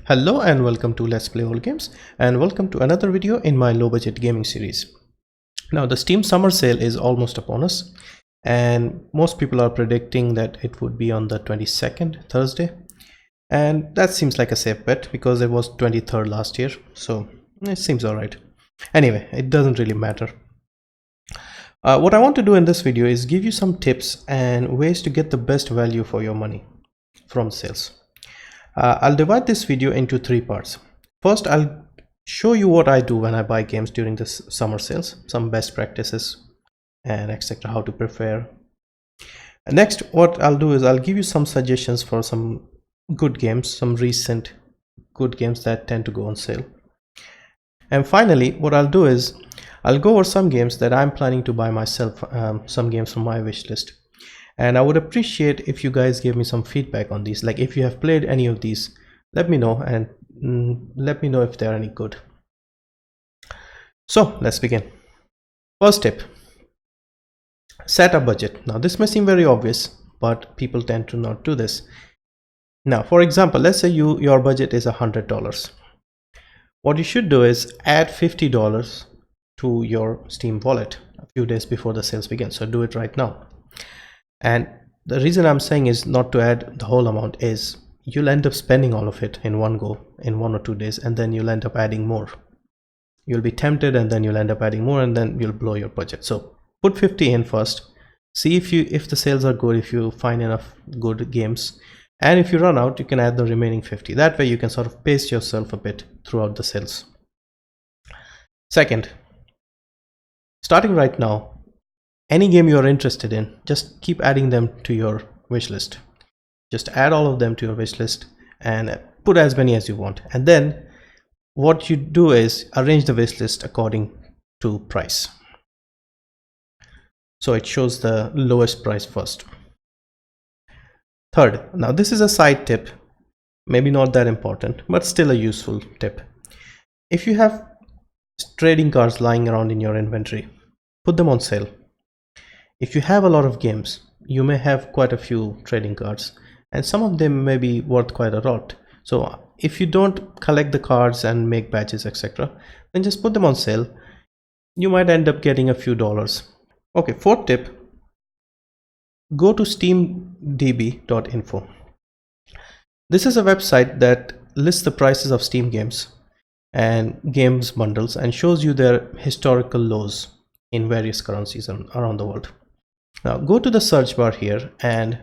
Hello and welcome to Let's Play Old Games, and welcome to another video in my low budget gaming series. Now the Steam summer sale is almost upon us, and most people are predicting that it would be on the 22nd, Thursday, and that seems like a safe bet because it was 23rd last year, so it seems alright. Anyway, it doesn't really matter. What I want to do in this video is give you some tips and ways to get the best value for your money from sales. I'll divide this video into three parts. First, I'll show you what I do when I buy games during this summer sales, some best practices and etc. how to prepare. Next, what I'll do is I'll give you some suggestions for some good games, some recent good games that tend to go on sale. And finally, what I'll do is I'll go over some games that I'm planning to buy myself, some games from my wish list. And I would appreciate if you guys give me some feedback on these. Like if you have played any of these, let me know, and let me know if they're any good. So let's begin. First tip, set a budget. Now this may seem very obvious, but people tend to not do this. Now for example, let's say your budget is $100. What you should do is add $50 to your Steam wallet a few days before the sales begin. So do it right now. And the reason I'm saying is not to add the whole amount is you'll end up spending all of it in one go in 1 or 2 days, and then you'll end up adding more. You'll be tempted and then you'll end up adding more, and then you'll blow your budget. So put 50 in first, see if the sales are good, if you find enough good games, and if you run out you can add the remaining 50. That way you can sort of pace yourself a bit throughout the sales. Second, starting right now, any game you are interested in, just keep adding them to your wish list. Just add all of them to your wish list and put as many as you want. And then what you do is arrange the wish list according to price. So it shows the lowest price first. Third, now this is a side tip, maybe not that important, but still a useful tip. If you have trading cards lying around in your inventory, put them on sale. If you have a lot of games, you may have quite a few trading cards, and some of them may be worth quite a lot. So if you don't collect the cards and make batches, etc., then just put them on sale. You might end up getting a few dollars. Okay, fourth tip, go to steamdb.info. This is a website that lists the prices of Steam games and games bundles and shows you their historical lows in various currencies around the world. Now go to the search bar here and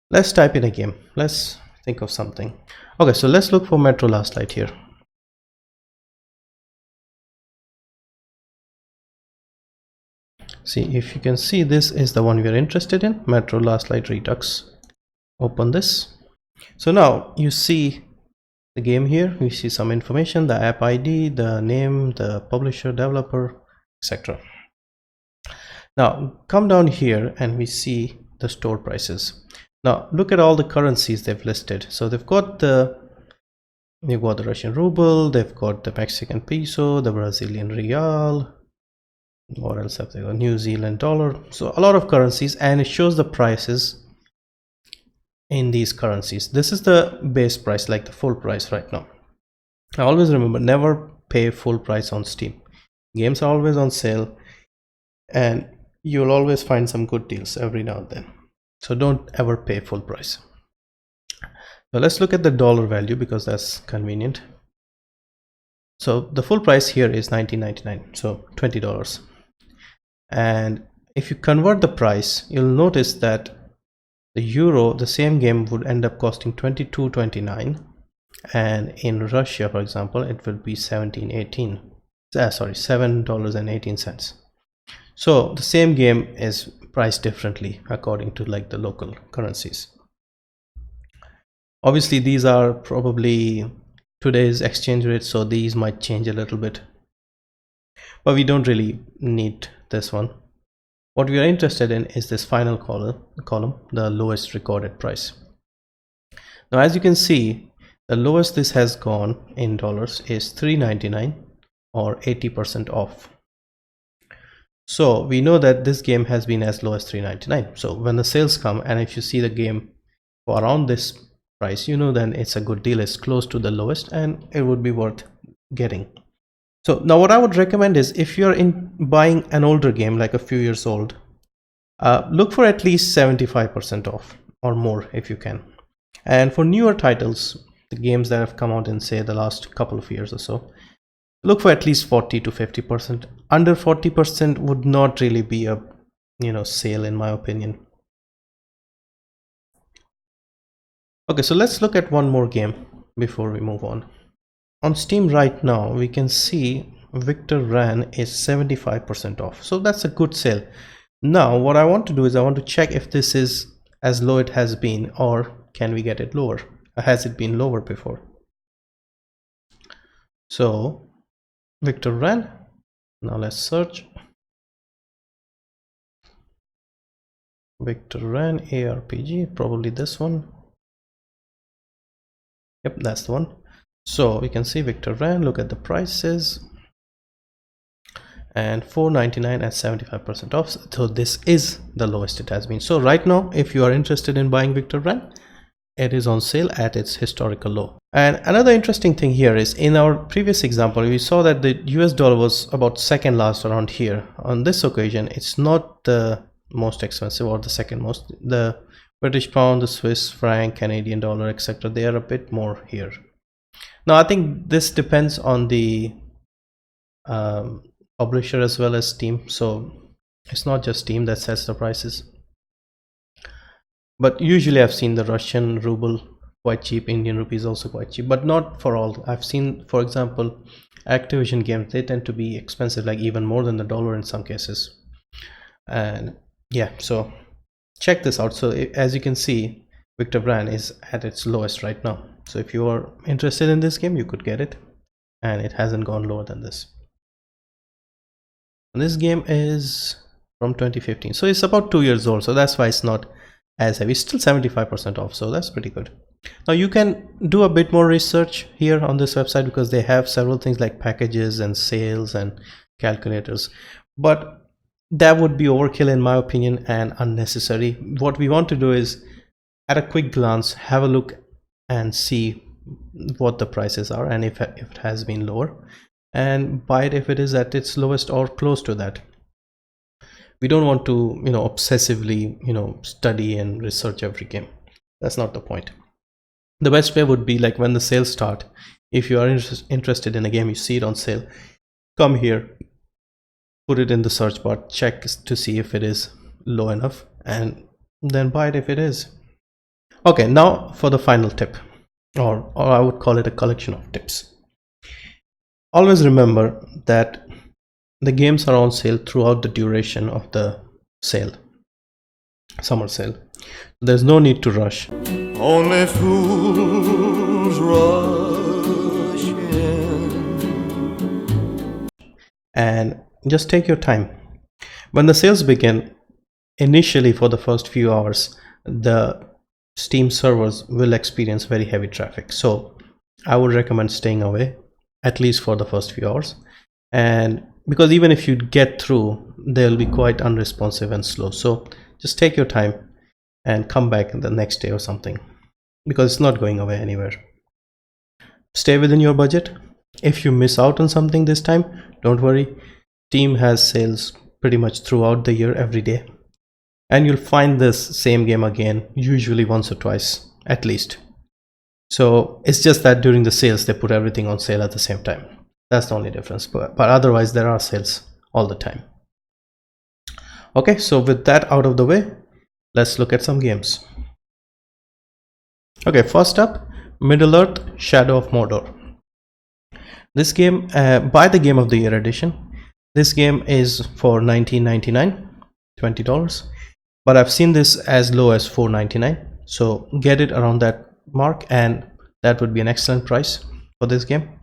let's type in a game. Let's think of something. Okay, so let's look for Metro Last Light here. See if you can see, this is the one we are interested in, Metro Last Light Redux. Open this. So now you see the game here. We see some information, the app ID, the name, the publisher, developer, etc. Now come down here and we see the store prices. Now look at all the currencies they've listed. So they've got the Russian ruble, they've got the Mexican peso, the Brazilian real, what else have they got? New Zealand dollar. So a lot of currencies, and it shows the prices in these currencies. This is the base price, like the full price right now. I always remember, never pay full price on Steam. Games are always on sale, and you'll always find some good deals every now and then. So don't ever pay full price. So let's look at the dollar value because that's convenient. So the full price here is $19.99, so $20. And if you convert the price, you'll notice that the euro, the same game would end up costing $22.29, and in Russia, for example, it will be $7.18. So the same game is priced differently according to like the local currencies. Obviously these are probably today's exchange rate, so these might change a little bit, but we don't really need this one. What we are interested in is this final column, the lowest recorded price. Now as you can see, the lowest this has gone in dollars is $3.99, or 80% off. So we know that this game has been as low as $3.99. So when the sales come, and if you see the game for around this price, then it's a good deal. It's close to the lowest and it would be worth getting. So now what I would recommend is, if you're buying an older game, like a few years old, look for at least 75% off or more if you can. And for newer titles, the games that have come out in, say, the last couple of years or so, look for at least 40 to 50%. Under 40% would not really be a sale, in my opinion. Okay, so let's look at one more game before we move on. On Steam right now, we can see Victor Ran is 75% off. So that's a good sale. Now, what I want to do is I want to check if this is as low it has been, or can we get it lower? Has it been lower before? So, Victor Ran. Now let's search. Victor Ran ARPG, probably this one. Yep, that's the one. So we can see Victor Ran, look at the prices, and $4.99 at 75% off. So this is the lowest it has been. So right now, if you are interested in buying Victor Ran, it is on sale at its historical low. And another interesting thing here is, in our previous example, we saw that the US dollar was about second last around here. On this occasion, it's not the most expensive or the second most. The British pound, the Swiss franc, Canadian dollar, etc., they are a bit more here. Now I think this depends on the publisher as well as Steam, so it's not just Steam that sets the prices. But usually I've seen the Russian ruble quite cheap, Indian rupees also quite cheap, but not for all. I've seen, for example, Activision games, they tend to be expensive, like even more than the dollar in some cases. And yeah, so check this out. So as you can see, Victor Ran is at its lowest right now. So if you are interested in this game, you could get it, and it hasn't gone lower than this. And this game is from 2015, so it's about 2 years old, so that's why it's not as heavy. It's still 75% off, so that's pretty good. Now you can do a bit more research here on this website, because they have several things like packages and sales and calculators, but that would be overkill in my opinion and unnecessary. What we want to do is, at a quick glance, have a look and see what the prices are, and if it has been lower, and buy it if it is at its lowest or close to that. We don't want to obsessively study and research every game. That's not the point. The best way would be, like, when the sales start, if you are interested in a game, you see it on sale, come here, put it in the search bar, check to see if it is low enough, and then buy it if it is. Okay, now for the final tip, or I would call it a collection of tips. Always remember that the games are on sale throughout the duration of the sale, summer sale. There's no need to rush. Only fools rush in. And just take your time. When the sales begin, initially for the first few hours, the Steam servers will experience very heavy traffic. So I would recommend staying away, at least for the first few hours. And because even if you get through, they'll be quite unresponsive and slow. So just take your time and come back the next day or something, because it's not going away anywhere. Stay within your budget. If you miss out on something this time, don't worry. Steam has sales pretty much throughout the year, every day. And you'll find this same game again, usually once or twice at least. So it's just that during the sales, they put everything on sale at the same time. That's the only difference, but otherwise there are sales all the time. Okay, so with that out of the way, let's look at some games. Okay, first up, Middle-earth: Shadow of Mordor. This game, buy the Game of the Year edition. This game is for $19.99, $20, but I've seen this as low as $4.99, so get it around that mark, and that would be an excellent price for this game.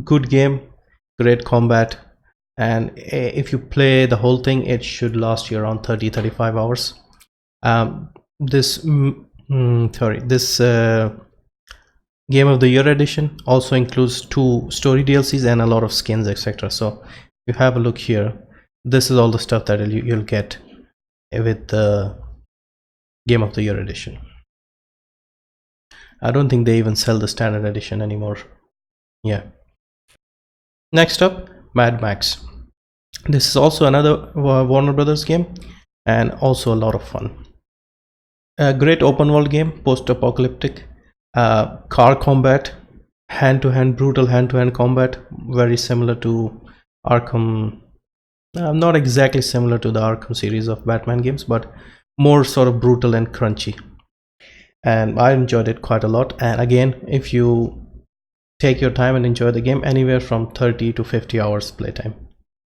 Good game, great combat, and if you play the whole thing, it should last you around 30-35 hours. This Game of the Year edition also includes 2 story DLCs and a lot of skins, etc. So if you have a look here, this is all the stuff that you'll get with the Game of the Year edition. I don't think they even sell the standard edition anymore. Yeah. Next up, Mad Max. This is also another Warner Brothers game and also a lot of fun. A great open world game, post-apocalyptic, car combat, hand-to-hand, brutal hand-to-hand combat, very similar to Arkham. Not exactly similar to the Arkham series of Batman games, but more sort of brutal and crunchy. And I enjoyed it quite a lot. And again, if you take your time and enjoy the game, anywhere from 30 to 50 hours playtime.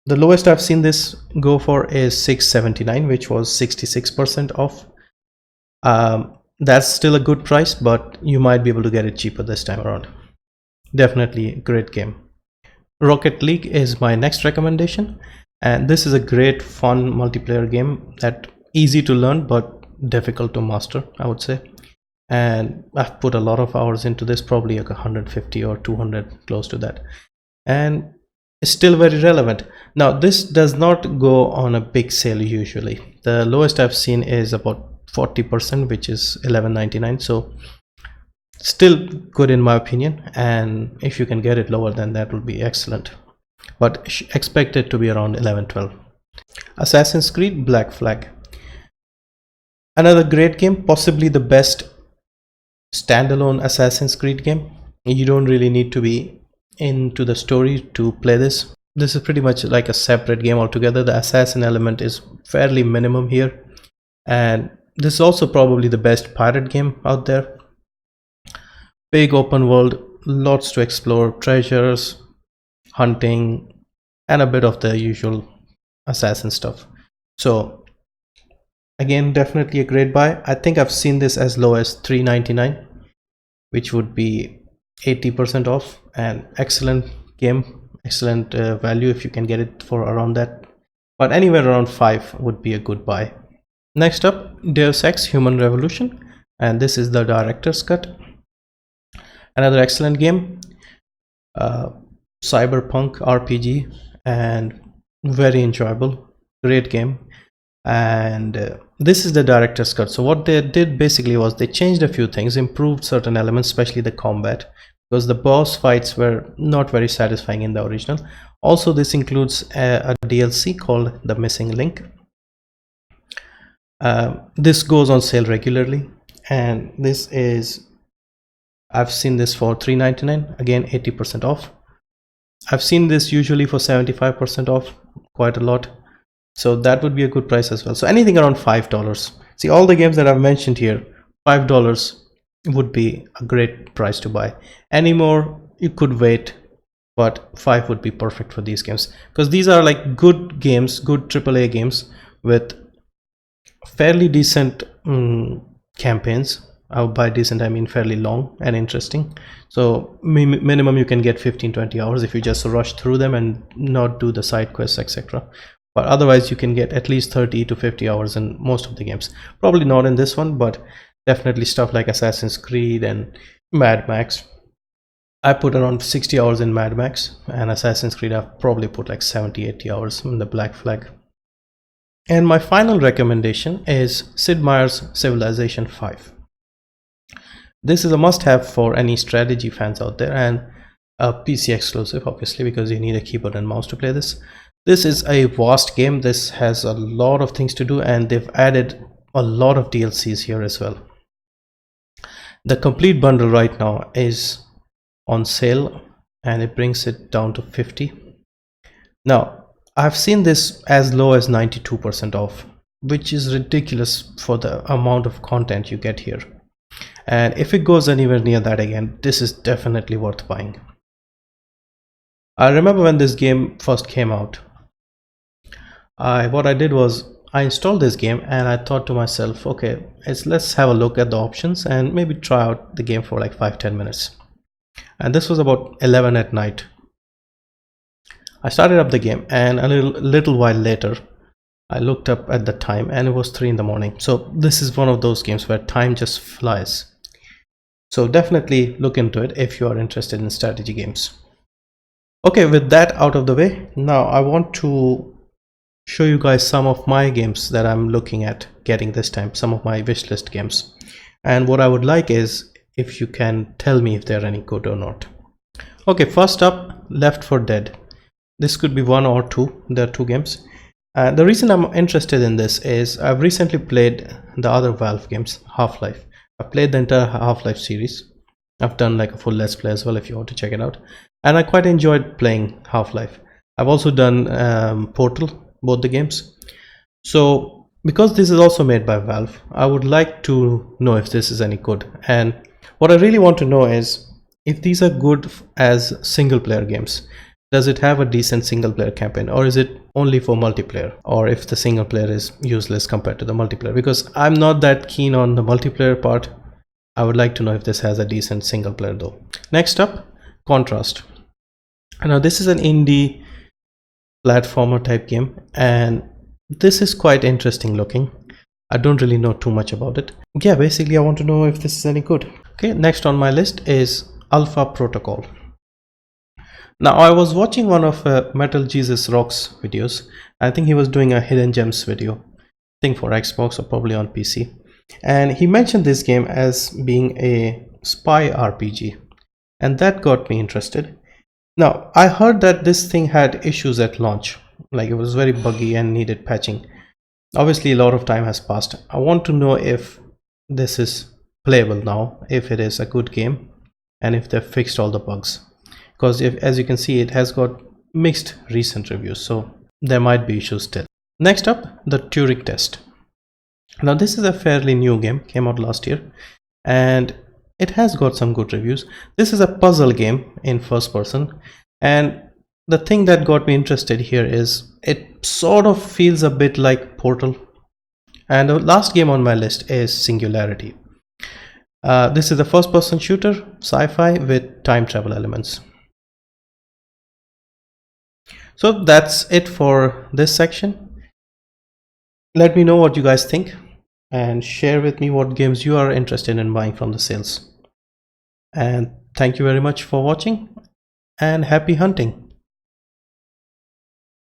The lowest I've seen this go for is $6.79, which was 66% off. That's still a good price, but you might be able to get it cheaper this time around. Definitely a great game. Rocket League is my next recommendation, and this is a great fun multiplayer game that easy to learn but difficult to master, I would say. And I've put a lot of hours into this, probably like 150 or 200, close to that, and it's still very relevant. Now this does not go on a big sale usually. The lowest I've seen is about 40%, which is $11.99, so still good in my opinion, and if you can get it lower, then that will be excellent, but expect it to be around 11-12. Assassin's Creed Black Flag, another great game, possibly the best standalone Assassin's Creed game. You don't really need to be into the story to play this. This is pretty much like a separate game altogether. The assassin element is fairly minimum here, and this is also probably the best pirate game out there. Big open world, lots to explore, treasures, hunting, and a bit of the usual assassin stuff. So again, definitely a great buy. I think I've seen this as low as $3.99, which would be 80% off, and excellent game, excellent value if you can get it for around that, but anywhere around 5 would be a good buy. Next up, Deus Ex Human Revolution, and this is the director's cut. Another excellent game, cyberpunk RPG, and very enjoyable, great game. And this is the director's cut. So what they did basically was they changed a few things, improved certain elements, especially the combat, because the boss fights were not very satisfying in the original. Also, this includes a DLC called The Missing Link. This goes on sale regularly, and this is, I've seen this for $3.99, again 80% off. I've seen this usually for 75% off, quite a lot, so that would be a good price as well. So anything around $5. See, all the games that I've mentioned here, $5 would be a great price to buy. Any more you could wait, but 5 would be perfect for these games, because these are like good games, good AAA games with fairly decent campaigns. By decent I mean fairly long and interesting. So minimum you can get 15-20 hours if you just rush through them and not do the side quests, etc. But otherwise you can get at least 30 to 50 hours in most of the games. Probably not in this one, but definitely stuff like Assassin's Creed and Mad Max. I put around 60 hours in Mad Max, and Assassin's Creed I've probably put like 70-80 hours in the Black Flag. And my final recommendation is Sid Meier's Civilization 5. This is a must-have for any strategy fans out there, and a PC exclusive obviously, because you need a keyboard and mouse to play this. This is a vast game. This has a lot of things to do, and they've added a lot of DLCs here as well. The complete bundle right now is on sale, and it brings it down to 50. Now I've seen this as low as 92% off, which is ridiculous for the amount of content you get here. And if it goes anywhere near that again, this is definitely worth buying. I remember when this game first came out, what I did was I installed this game, and I thought to myself, okay, let's have a look at the options and maybe try out the game for like 5-10 minutes. And this was about 11 at night. I started up the game, and a little while later I looked up at the time, and it was 3 in the morning. So this is one of those games where time just flies. So definitely look into it if you are interested in strategy games. Okay, with that out of the way, now I want to show you guys some of my games that I'm looking at getting this time, some of my wishlist games. And what I would like is, if you can tell me if they're any good or not. Okay, first up, Left 4 Dead. This could be one or two. There are two games. The reason I'm interested in this is I've recently played the other Valve games, Half-Life. I've played the entire Half-Life series. I've done like a full Let's Play as well if you want to check it out. And I quite enjoyed playing Half-Life. I've also done Portal, both the games. So because this is also made by Valve, I would like to know if this is any good. And what I really want to know is if these are good as single player games. Does it have a decent single player campaign, or is it only for multiplayer, or if the single player is useless compared to the multiplayer? Because I'm not that keen on the multiplayer part. I would like to know if this has a decent single player though. Next up, Contrast. Now this is an indie platformer type game, and this is quite interesting looking. I don't really know too much about it. Yeah, basically I want to know if this is any good. Okay, next on my list is Alpha Protocol. Now I was watching one of Metal Jesus Rocks videos. I think he was doing a hidden gems video, I think for Xbox or probably on PC, and he mentioned this game as being a spy RPG, and that got me interested. Now I heard that this thing had issues at launch, like it was very buggy and needed patching. Obviously a lot of time has passed. I want to know if this is playable now, if it is a good game, and if they've fixed all the bugs. Because as you can see, it has got mixed recent reviews, so there might be issues still. Next up, the Turing Test. Now this is a fairly new game, came out last year, and it has got some good reviews. This is a puzzle game in first person, and the thing that got me interested here is it sort of feels a bit like Portal. And the last game on my list is Singularity. This is a first person shooter, sci-fi with time travel elements. So that's it for this section. Let me know what you guys think and share with me what games you are interested in buying from the sales. And thank you very much for watching, and happy hunting.